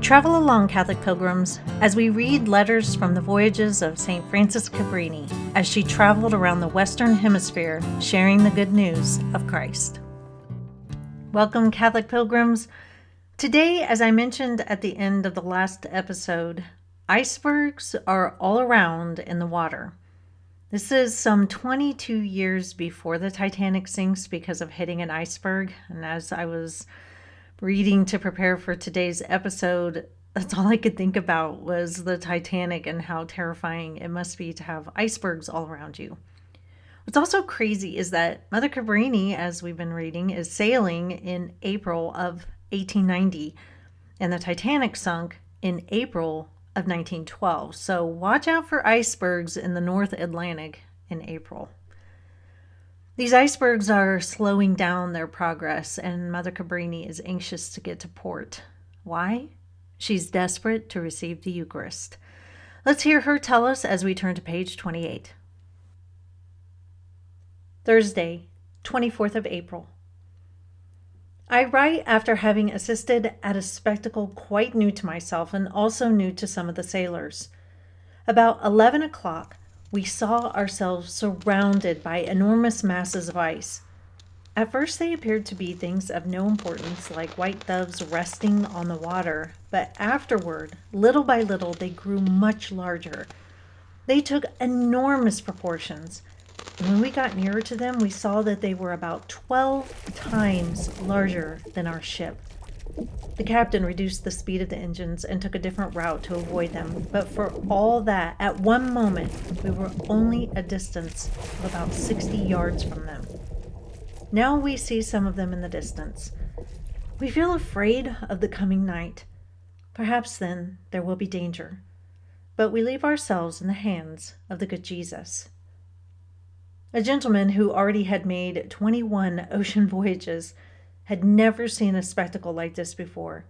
Travel along, Catholic pilgrims, as we read letters from the voyages of St. Frances Cabrini as she traveled around the Western Hemisphere sharing the good news of Christ. Welcome, Catholic pilgrims. Today, as I mentioned at the end of the last episode, icebergs are all around in the water. This is some 22 years before the Titanic sinks because of hitting an iceberg, and as I was reading to prepare for today's episode, that's all I could think about was the Titanic and how terrifying it must be to have icebergs all around you. What's also crazy is that Mother Cabrini, as we've been reading, is sailing in April of 1890, and the Titanic sunk in April of 1912. So watch out for icebergs in the North Atlantic in April. These icebergs are slowing down their progress, and Mother Cabrini is anxious to get to port. Why? She's desperate to receive the Eucharist. Let's hear her tell us as we turn to page 28. Thursday, 24th of April. I write after having assisted at a spectacle quite new to myself and also new to some of the sailors. About 11 o'clock, we saw ourselves surrounded by enormous masses of ice. At first they appeared to be things of no importance, like white doves resting on the water, but afterward, little by little, they grew much larger. They took enormous proportions, and when we got nearer to them, we saw that they were about 12 times larger than our ship. The captain reduced the speed of the engines and took a different route to avoid them, but for all that, at one moment, we were only a distance of about 60 yards from them. Now we see some of them in the distance. We feel afraid of the coming night. Perhaps then there will be danger, but we leave ourselves in the hands of the good Jesus. A gentleman who already had made 21 ocean voyages had never seen a spectacle like this before.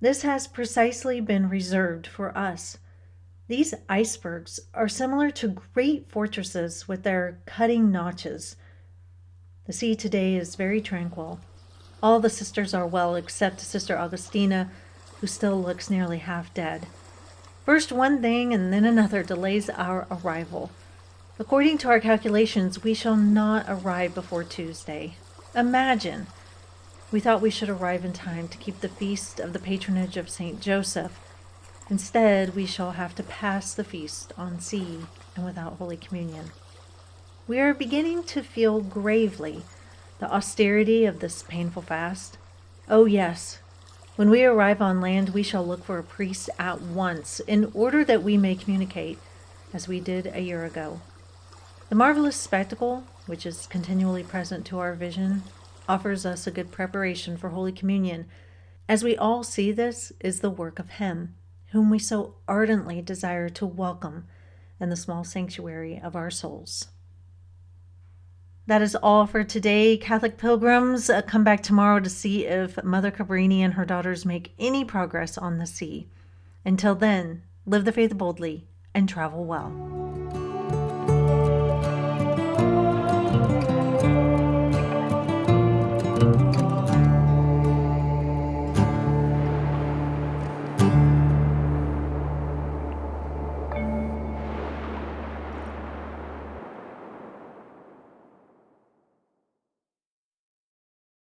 This has precisely been reserved for us. These icebergs are similar to great fortresses with their cutting notches. The sea today is very tranquil. All the sisters are well except Sister Augustina, who still looks nearly half dead. First one thing and then another delays our arrival. According to our calculations, we shall not arrive before Tuesday. Imagine! We thought we should arrive in time to keep the feast of the patronage of St. Joseph. Instead, we shall have to pass the feast on sea and without Holy Communion. We are beginning to feel gravely the austerity of this painful fast. Oh yes, when we arrive on land, we shall look for a priest at once in order that we may communicate, as we did a year ago. The marvelous spectacle, which is continually present to our vision, offers us a good preparation for Holy Communion, as we all see this is the work of Him, whom we so ardently desire to welcome in the small sanctuary of our souls. That is all for today, Catholic pilgrims. Come back tomorrow to see if Mother Cabrini and her daughters make any progress on the sea. Until then, live the faith boldly and travel well.